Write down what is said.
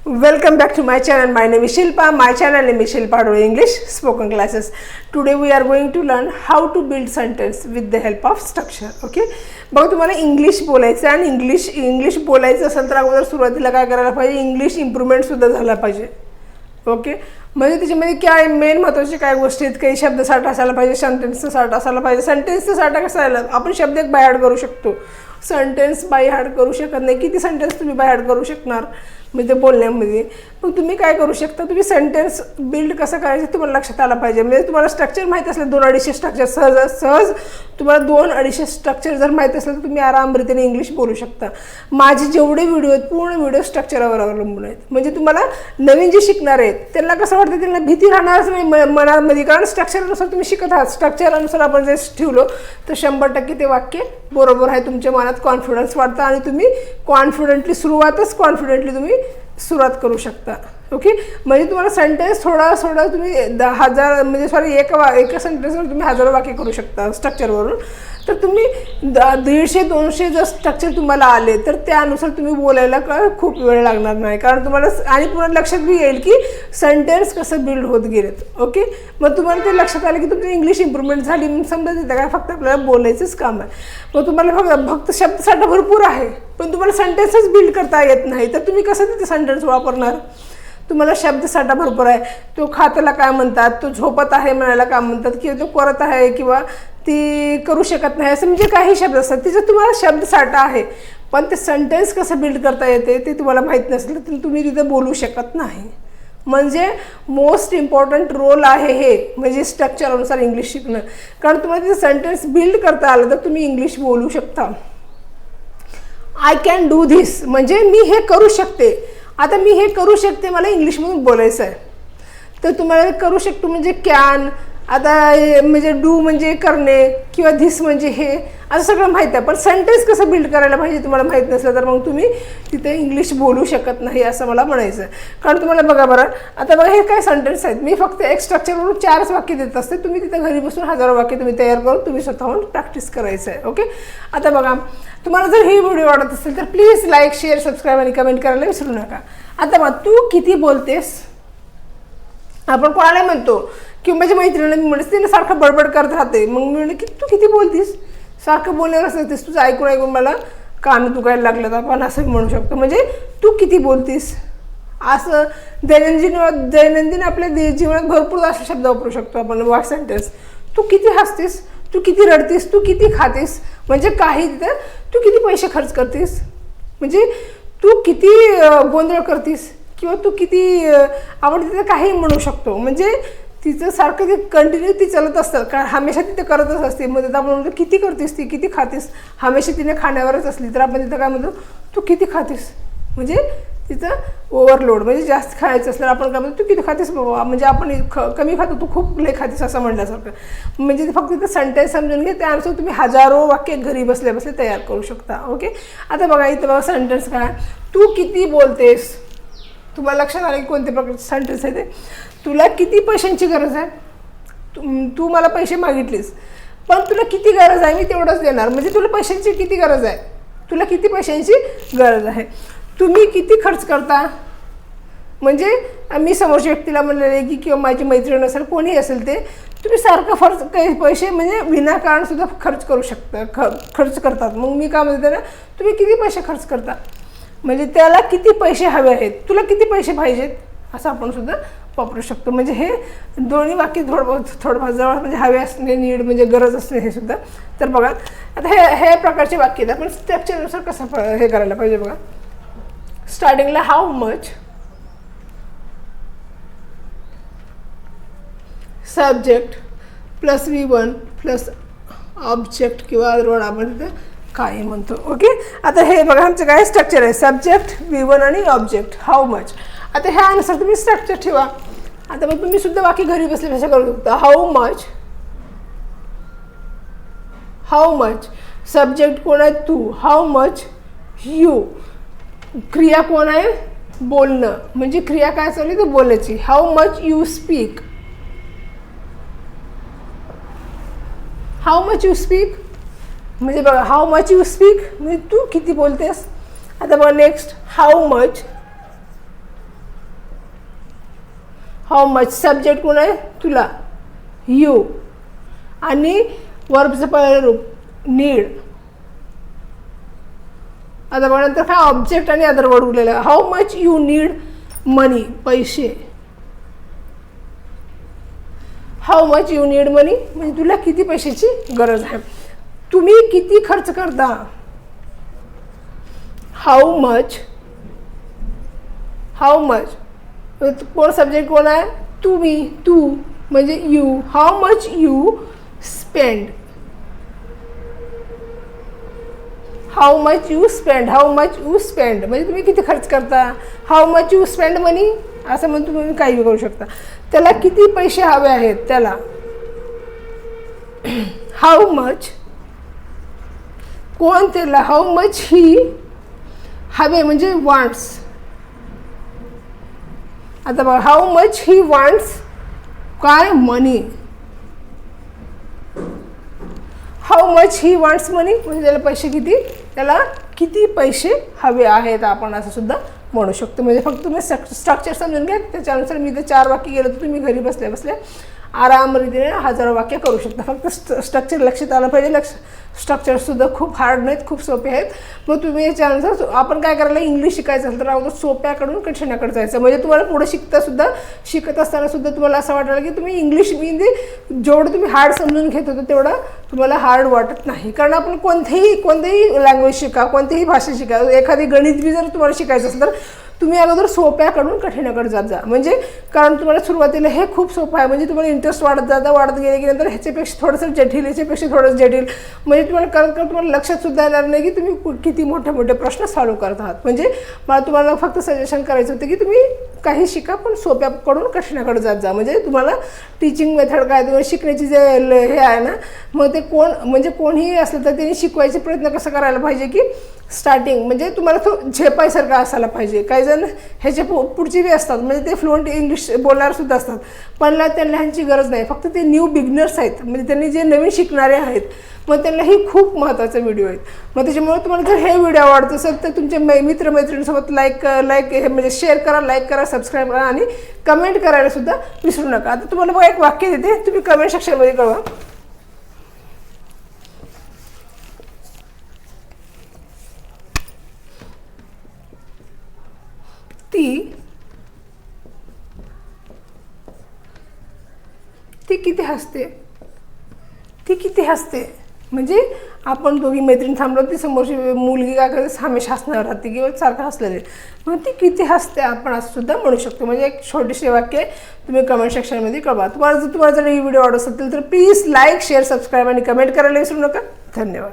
Welcome back to my channel. My name is Shilpa. My channel name is Shilpa hadole English spoken classes. Today we are going to learn how to build sentence with the help of structure. Okay. बघा तुम्हाला English बोलायचं आणि English बोलायचं असेल तर अगोदर सुरुवातीला काय करायला पाहिजे, इंग्लिश इम्प्रूव्हमेंट सुद्धा झाला पाहिजे. ओके. म्हणजे त्याच्यामध्ये काय मेन महत्त्वाचे काय गोष्टी आहेत, काही शब्द साठा असायला पाहिजे, सेंटेन्सचा साठा असायला पाहिजे. सेंटेन्सचा साठा कसा आला, आपण शब्द एक बाय हार्ड करू शकतो, सेंटेन्स बाय हार्ड करू शकत नाही. किती सेंटेन्स तुम्ही बाय हार्ड करू शकणार म्हणजे बोलण्यामध्ये. मग तुम्ही काय करू शकता, तुम्ही सेंटेन्स बिल्ड कसं करायचं तुम्हाला लक्षात आलं पाहिजे. म्हणजे तुम्हाला स्ट्रक्चर माहीत असलं 2-250 स्ट्रक्चर सहज तुम्हाला 2-250 स्ट्रक्चर जर माहीत असलं तर तुम्ही आरामरीतीने इंग्लिश बोलू शकता. माझे जेवढे व्हिडिओ आहेत पूर्ण व्हिडिओ स्ट्रक्चरवर अवलंबून आहेत. म्हणजे तुम्हाला नवीन जे शिकणार आहेत त्यांना कसं वाटतं, त्यांना भीती राहणारच नाही मनामध्ये, कारण स्ट्रक्चरनुसार तुम्ही शिकत आहात. स्ट्रक्चरनुसार आपण जे ठेवलो तर 100% ते वाक्य बरोबर आहे. तुमच्या मनात कॉन्फिडन्स वाढतं आणि तुम्ही कॉन्फिडेंटली तुम्ही सुरुवात करू शकता. ओके. म्हणजे तुम्हाला सेंटेन्स थोडा तुम्ही 1000 म्हणजे सॉरी एका सेंटेन्सवर तुम्ही 1000 वाक्य करू शकता स्ट्रक्चरवरून. तर तुम्ही 150-200 जर स्ट्रक्चर तुम्हाला आले तर त्यानुसार तुम्ही बोलायला खूप वेळ लागणार नाही, कारण तुम्हाला आणि पुन्हा लक्षात बी येईल की सेंटेन्स कसं बिल्ड होत गेलेत. ओके. मग तुम्हाला ते लक्षात आलं की तुमची इंग्लिश इम्प्रूव्हमेंट झाली. मग समजा तिथं काय फक्त आपल्याला बोलायचंच काम आहे. मग तुम्हाला फक्त शब्दसाठा भरपूर आहे पण तुम्हाला सेंटेन्सच बिल्ड करता येत नाही, तर तुम्ही कसं तिथे सेंटेन्स वापरणार. तुम्हाला शब्दसाठा भरपूर आहे, तो खाताला काय म्हणतात, तो झोपत आहे म्हणायला काय म्हणतात, किंवा तो करत आहे किंवा ती करू शकत नाही, असं म्हणजे काही शब्द असतात तिचं तुम्हाला शब्दसाठा आहे. पण ते सेंटेन्स कसं बिल्ड करता येते ते तुम्हाला माहीत नसलं तर तुम्ही तिथे बोलू शकत नाही. म्हणजे मोस्ट इम्पॉर्टंट रोल आहे हे, म्हणजे स्ट्रक्चरनुसार इंग्लिश शिकणं. कारण तुम्हाला तिथे सेंटेन्स बिल्ड करता आलं तर तुम्ही इंग्लिश बोलू शकता. आय कॅन डू धिस म्हणजे मी हे करू शकते. आता मी हे करू शकते, मला इंग्लिशमधून बोलायचं आहे तर तुम्हाला करू शकतो म्हणजे कॅन. आता म्हणजे डू म्हणजे करणे किंवा धिस म्हणजे हे, असं सगळं माहीत आहे. पण सेंटेन्स कसं बिल्ड करायला पाहिजे तुम्हाला माहीत नसलं तर मग तुम्ही तिथे इंग्लिश बोलू शकत नाही असं मला म्हणायचं आहे. कारण तुम्हाला बघा बरं, आता बघा हे काय सेंटेन्स आहेत, मी फक्त एक स्ट्रक्चरवरून 4च वाक्य देत असते. तुम्ही तिथे घरी बसून 1000 वाक्य तुम्ही तयार करून तुम्ही स्वतःहून प्रॅक्टिस करायचं आहे. ओके. आता बघा, तुम्हाला जर ही व्हिडिओ आवडत असेल तर प्लीज लाईक, शेअर, सबस्क्राईब आणि कमेंट करायला विसरू नका. आता मग तू किती बोलतेस, आपण कोणाला म्हणतो किंवा माझ्या मैत्रिणीला मी म्हणते तिने सारखं बडबड करत राहते, मग मी म्हणले की तू किती बोलतीस, सारखं बोलण्यावर असतेस, तुझं ऐकून मला कान दुखायला लागलं तर आपण असं म्हणू शकतो. म्हणजे तू किती बोलतीस. असं दैनंदिन आपल्या जीवनात भरपूर असे शब्द वापरू शकतो आपण वाक सेंटेन्स. तू किती हसतीस, तू किती रडतीस, तू किती खातेस, म्हणजे काही तिथं तू किती पैसे खर्च करतेस, म्हणजे तू किती गोंधळ करतीस किंवा तू किती आपण तिथं काही म्हणू शकतो. म्हणजे तिचं सारखं ते कंटिन्यू ती चालत असतात, कारण हमेशा तिथे करतच असते. मग तिथं आपण म्हणतो किती करतेस, ती किती खातेस, हमेशा तिने खाण्यावरच असली तर आपण तिथं काय म्हणतो, तू किती खातेस. म्हणजे तिथं ओव्हरलोड म्हणजे जास्त खायचं असलं आपण काय म्हणतो, तू किती खातेस बाबा, म्हणजे आपण कमी खातो, तू खूप लय खातेस असं म्हणल्यासारखं. म्हणजे फक्त तिथं सेंटेन्स समजून घे, त्यानुसार तुम्ही 1000 वाक्य घरी बसल्या तयार करू शकता. ओके. आता बघा इथं बघा सेंटेन्स काय, तू किती बोलतेस. तुम्हाला लक्षात आलं की कोणत्या प्रकारचे सेंटेन्स आहे ते. तुला किती पैशांची गरज आहे, तू मला पैसे मागितलेस पण तुला किती गरज आहे मी तेवढंच देणार. म्हणजे तुला पैशांची किती गरज आहे, तुला किती पैशांची गरज आहे. तुम्ही किती खर्च करता, म्हणजे मी समोरच्या व्यक्तीला म्हणलेले की किंवा माझी मैत्रीण असेल कोणी असेल ते, तुम्ही सारखं काही पैसे म्हणजे विनाकारणसुद्धा खर्च करू शकता, खर्च करतात. मग मी काय म्हणते ना, तुम्ही किती पैसे खर्च करता, म्हणजे त्याला किती पैसे हवे आहेत, तुला किती पैसे पाहिजेत असं आपण सुद्धा वापरू शकतो. म्हणजे हे दोन्ही वाक्य थोडं जवळ म्हणजे हवे असणे, नीड म्हणजे गरज असणे हे सुद्धा. तर बघा आता हे प्रकारचे वाक्य आहेत, आपण स्ट्रक्चरनुसार कसं हे करायला पाहिजे. बघा स्टार्टिंगला how much, subject plus V1 plus object किंवा वर्ड आपण तिथं काय म्हणतो. ओके. आता हे बघा आमचं काय स्ट्रक्चर आहे, सब्जेक्ट V1 आणि ऑब्जेक्ट हाऊ मच. आता ह्यानुसार तुम्ही स्ट्रक्चर ठेवा. आता मग तुम्ही सुद्धा वाक्य घरी बसले कशा करू शकता. हाऊ मच सब्जेक्ट कोण आहे तू, हाऊ मच यू, क्रिया कोण आहे बोलणं, म्हणजे क्रिया काय चालली तर बोलायची. How much you speak, how much you speak म्हणजे बघा हाऊ मच यू स्पीक म्हणजे तू किती बोलतेस. आता बघा next how much how much subject कोण आहे तुला यू आणि वर्बचं पहिलं रूप नीड. आता बघा नंतर काय ऑब्जेक्ट आणि अदर वर्ड उरलेलं आहे. हाऊ मच यू नीड मनी पैसे. हाऊ मच यू नीड मनी म्हणजे तुला किती पैशाची गरज आहे. तुम्ही किती खर्च करता. हाऊ मच कोण सब्जेक्ट कोण आहे तुम्ही तू म्हणजे you. How much you spend. How much you spend म्हणजे तुम्ही किती खर्च करता. हाऊ मच यू स्पेंड मनी असं म्हणून तुम्ही काही करू शकता. त्याला किती पैसे हवे आहेत त्याला. हाऊ मच कोण त्याला हाऊ मच ही हवे म्हणजे वॉन्ट्स. आता बघा हाऊ मच ही वॉन्ट्स काय मनी. हाऊ मच ही वॉन्ट्स मनी म्हणजे त्याला पैसे किती त्याला किती पैसे हवे आहेत आपण असं सुद्धा म्हणू शकतो. म्हणजे फक्त तुम्ही स्ट्रक्चर समजून घ्या त्याच्यानुसार मी ते 4 वाक्य केलं तर तुम्ही घरी बसल्या बसल्या आरामरीतीने 1000 वाक्य करू शकता. फक्त स्ट्रक्चर लक्षात आलं पाहिजे. स्ट्रक्चरसुद्धा खूप हार्ड नाहीत खूप सोपे आहेत. मग तुम्ही याच्यानुसार आपण काय करायला इंग्लिश शिकायचं असेल तर अगोदर सोप्याकडून कठीणाकडे जायचं म्हणजे तुम्हाला पुढे शिकत असताना सुद्धा तुम्हाला असं वाटायला की तुम्ही इंग्लिश म्हणजे जेवढं तुम्ही हार्ड समजून घेत होतं तेवढं तुम्हाला हार्ड वाटत नाही. कारण आपण कोणतेही लँग्वेज शिका कोणतीही भाषा शिका एखादी गणित बी जर तुम्हाला शिकायचं असेल तर तुम्ही अगोदर सोप्याकडून कठीणाकडे जात जा. म्हणजे कारण तुम्हाला सुरुवातीला हे खूप सोपं आहे म्हणजे तुम्हाला इंटरेस्ट वाढत गेले की नंतर ह्याच्यापेक्षा थोडंसं जटिल ह्याच्यापेक्षा थोडंसं जटिल म्हणजे तुम्हाला करत तुम्हाला लक्षात सुद्धा येणार नाही की तुम्ही किती मोठे मोठे प्रश्न सॉल्व करत आहात. म्हणजे मला तुम्हाला फक्त सजेशन करायचं होतं की तुम्ही काही शिका पण सोप्याकडून कठीणाकडे जात जा. म्हणजे तुम्हाला टीचिंग मेथड काय तुम्हाला शिकण्याची जे हे आहे ना मग ते कोणीही असलं तर त्यांनी शिकवायचे प्रयत्न कसं करायला पाहिजे की स्टार्टिंग म्हणजे तुम्हाला तो झेपायसारखं असायला पाहिजे. काही जण ह्याच्या पुढची बी असतात म्हणजे ते फ्लुएंट इंग्लिश बोलणारसुद्धा असतात पण त्यांना ह्यांची गरज नाही. फक्त ते न्यू बिगनर्स आहेत म्हणजे त्यांनी जे नवीन शिकणारे आहेत मग त्यांना ही खूप महत्त्वाचे व्हिडिओ आहेत. मग त्याच्यामुळे तुम्हाला जर हे व्हिडिओ आवडत असेल तर तुमच्या मित्रमैत्रिणींसोबत लाईक म्हणजे शेअर करा लाईक करा सबस्क्राईब करा आणि कमेंट करायला सुद्धा विसरू नका. आता तुम्हाला बघा एक वाक्य देते तुम्ही कमेंट सेक्शनमध्ये कळवा. ती किती हसते म्हणजे आपण दोघी मैत्रीण थांबलो ती समोरची मुलगी काय करते हमेशा हसणार राहते किंवा सारखं हसलेले मग ती किती हसते आपण असं सुद्धा म्हणू शकतो. म्हणजे एक छोटीशी वाक्य तुम्ही कमेंट सेक्शनमध्ये कळवा. तुम्हाला जर ही व्हिडिओ आवडत असेल तर प्लीज लाईक शेअर सबस्क्राईब आणि कमेंट करायला विसरू नका. धन्यवाद.